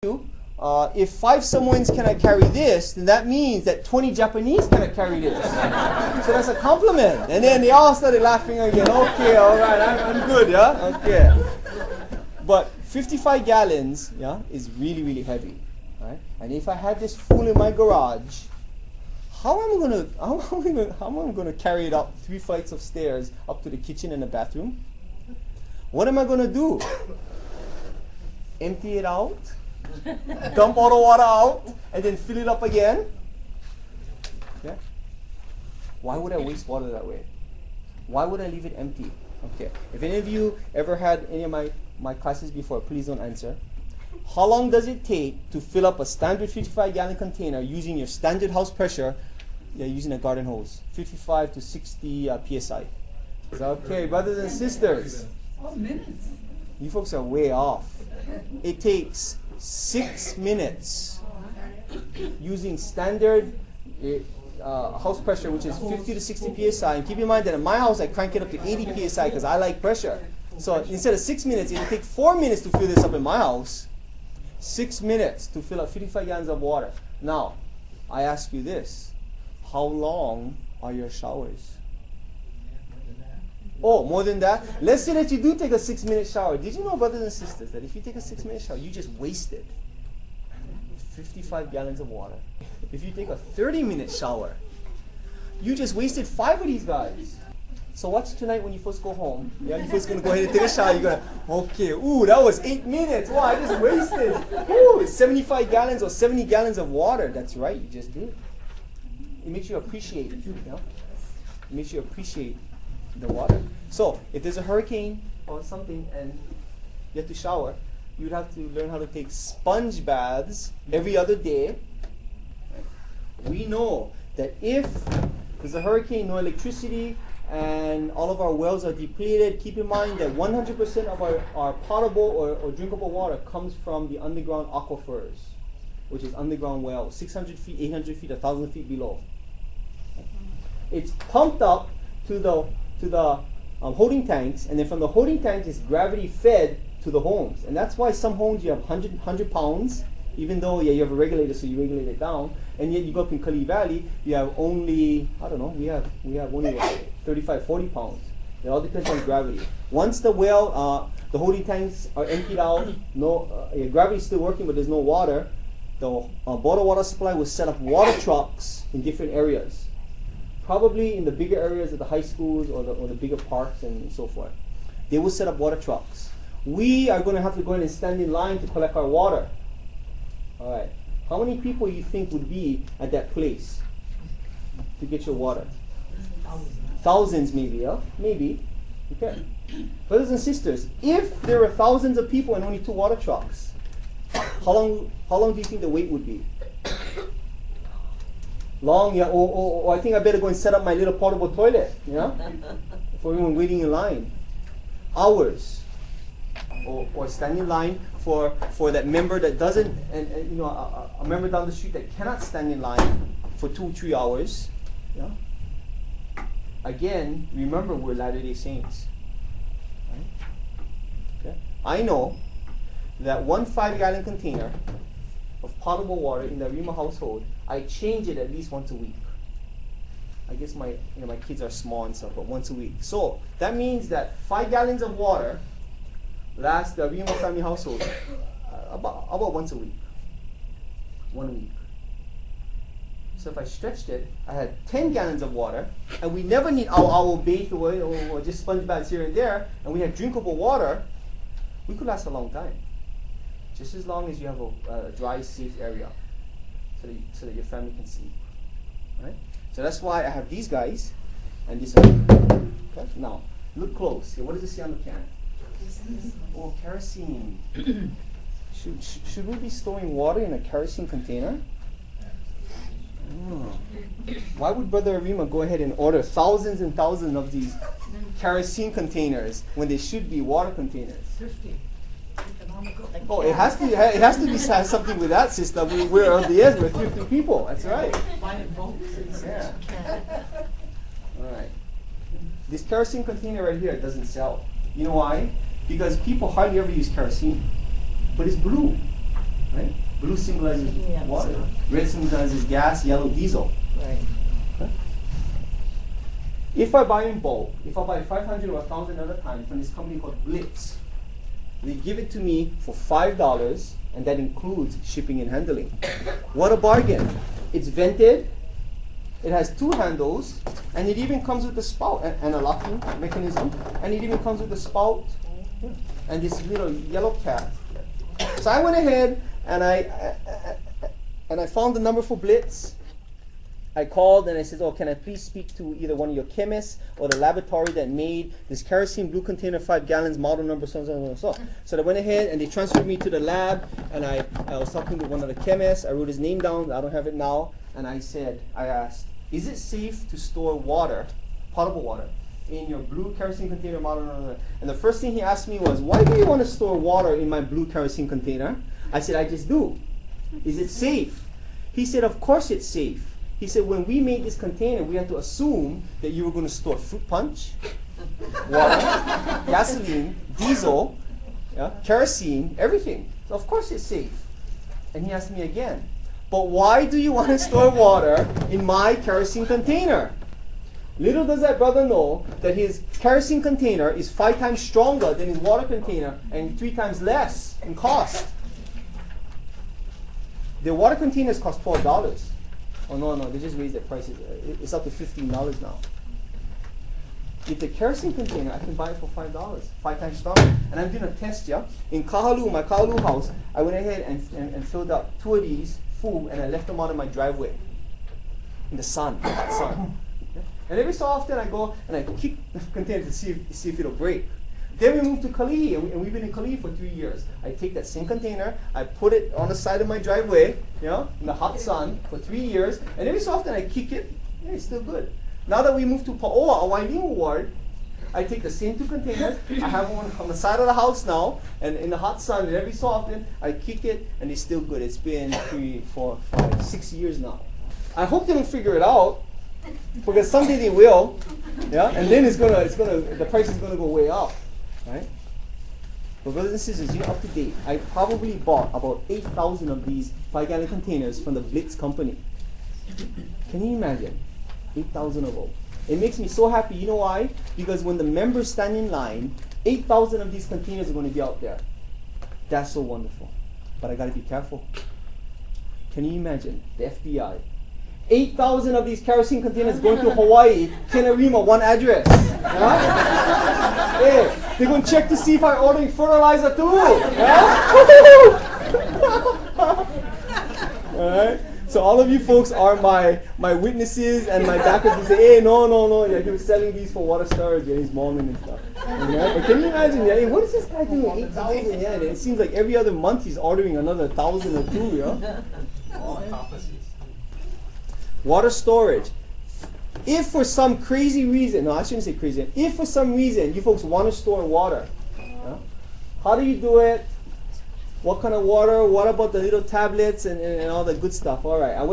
if 5 Samoans cannot carry this, then that means that 20 Japanese cannot carry this. So that's a compliment. And then they all started laughing again. Okay, all right, I'm good, yeah? Okay. But 55 gallons, yeah, is really, really heavy. Right? And if I had this full in my garage, how am I gonna carry it up 3 flights of stairs up to the kitchen and the bathroom? What am I gonna do? Empty it out? Dump all the water out and then fill it up again? Yeah? Why would I waste water that way? Why would I leave it empty? Okay. If any of you ever had any of my classes before, please don't answer. How long does it take to fill up a standard 55-gallon container using your standard house pressure, using a garden hose? 55 to 60 psi. Okay, brothers and sisters. 12 minutes. You folks are way off. It takes 6 minutes using standard house pressure, which is 50 to 60 psi. And keep in mind that in my house, I crank it up to 80 psi because I like pressure. So instead of 6 minutes, it'll take 4 minutes to fill this up in my house. 6 minutes to fill up 55 gallons of water. Now, I ask you this. How long are your showers? Oh, more than that? Let's say that you do take a 6-minute shower. Did you know, brothers and sisters, that if you take a 6-minute shower, you just wasted 55 gallons of water. If you take a 30-minute shower, you just wasted 5 of these guys. So watch tonight when you first go home. Yeah, you're first going to go ahead and take a shower. You're going to, okay, ooh, that was 8 minutes. Wow, I just wasted 75 gallons or 70 gallons of water. That's right, you just did. It makes you appreciate it. You know? It makes you appreciate the water. So if there's a hurricane or something and you have to shower, you'd have to learn how to take sponge baths every other day. We know that if there's a hurricane, no electricity, and all of our wells are depleted, keep in mind that 100% of our potable or drinkable water comes from the underground aquifers, which is underground wells, 600 feet, 800 feet, 1,000 feet below. It's pumped up to the holding tanks, and then from the holding tanks, it's gravity fed to the homes. And that's why some homes you have 100 pounds, even though you have a regulator, so you regulate it down. And yet you go up in Kali Valley, you have only, I don't know, we have only 35, 40 pounds. It all depends on gravity. Once the well, the holding tanks are emptied out, gravity is still working, but there's no water, the bottled water supply will set up water trucks in different areas. Probably in the bigger areas of the high schools or the bigger parks and so forth. They will set up water trucks. We are going to have to go in and stand in line to collect our water. All right. How many people you think would be at that place to get your water? Thousands maybe, yeah? Maybe. Okay. Brothers and sisters, if there were thousands of people and only 2 water trucks, how long do you think the wait would be? Long, yeah. I think I better go and set up my little portable toilet, yeah, for everyone waiting in line. Hours, or stand in line for that member that doesn't, and a member down the street that cannot stand in line for 2-3 hours, yeah. Again, remember we're Latter-day Saints. Right? Okay. I know that 1 5-gallon container of potable water in the Rima household, I change it at least once a week. I guess my kids are small and stuff, but once a week. So that means that 5 gallons of water lasts the Rima family household about once a week. 1 week. So if I stretched it, I had 10 gallons of water, and we never need our bathe or just sponge baths here and there, and we had drinkable water, we could last a long time. Just as long as you have a dry, safe area so that your family can sleep. Right? So that's why I have these guys and this one. Okay? Now, look close. What does it say on the can? Oh, kerosene. Should we be storing water in a kerosene container? Oh. Why would Brother Arima go ahead and order thousands and thousands of these kerosene containers when they should be water containers? 50. Oh, it has to be something with that system. We're on the edge. We're 50 people. That's right. Yeah. All right. This kerosene container right here doesn't sell. You know why? Because people hardly ever use kerosene, but it's blue, right? Blue symbolizes Yeah. water. Red symbolizes gas, yellow diesel. Right. If I buy in bulk, if I buy 500 or 1,000 at a time from this company called Blitz, they give it to me for $5, and that includes shipping and handling. What a bargain. It's vented, it has 2 handles, and it even comes with a spout and a locking mechanism, and it even comes with a spout and this little yellow cap. So I went ahead and I found the number for Blitz. I called and I said, oh, can I please speak to either one of your chemists or the laboratory that made this kerosene blue container, 5 gallons, model number, so and so and so. So I went ahead and they transferred me to the lab, and I was talking to one of the chemists. I wrote his name down. I don't have it now. And I asked, is it safe to store water, potable water, in your blue kerosene container, model number? And the first thing he asked me was, why do you want to store water in my blue kerosene container? I said, I just do. Is it safe? He said, of course it's safe. He said, when we made this container, we had to assume that you were going to store fruit punch, water, gasoline, diesel, kerosene, everything. So of course it's safe. And he asked me again, but why do you want to store water in my kerosene container? Little does that brother know that his kerosene container is 5 times stronger than his water container and 3 times less in cost. The water containers cost $12. Oh, no, they just raised their prices. It's up to $15 now. With the kerosene container, I can buy it for $5, 5 times stronger. And I'm doing a test, yeah? In Kahaluu, my Kahaluu house, I went ahead and filled up 2 of these full, and I left them out in my driveway in the sun, hot sun. Yeah? And every so often I go and I kick the container to see if it'll break. Then we moved to Kalihi, and we've been in Kalihi for 3 years. I take that same container, I put it on the side of my driveway, in the hot sun for 3 years, and every so often I kick it, it's still good. Now that we moved to Paoa, a Wailingu ward, I take the same 2 containers, I have one on the side of the house now, and in the hot sun, and every so often I kick it, and it's still good. It's been 3, 4, 5, 6 years now. I hope they don't figure it out, because someday they will, and then the price is gonna go way up. Right? But brothers and sisters, you're up to date. I probably bought about 8,000 of these 5-gallon containers from the Blitz company. Can you imagine? 8,000 of them. It makes me so happy. You know why? Because when the members stand in line, 8,000 of these containers are going to be out there. That's so wonderful. But I got to be careful. Can you imagine? The FBI. 8,000 of these kerosene containers going to Hawaii, Kenarima, one address. Hey, they're going to check to see if I'm ordering fertilizer too. Alright? So all of you folks are my witnesses and my backers who say, hey, no, he was selling these for water storage, and he's momming and stuff. But can you imagine, hey, what is this guy doing? 8,000, and it seems like every other month he's ordering another 1,000 or 2, Water storage. If for some crazy reason, no, I shouldn't say crazy, if for some reason you folks want to store water, how do you do it? What kind of water? What about the little tablets and all the good stuff? All right.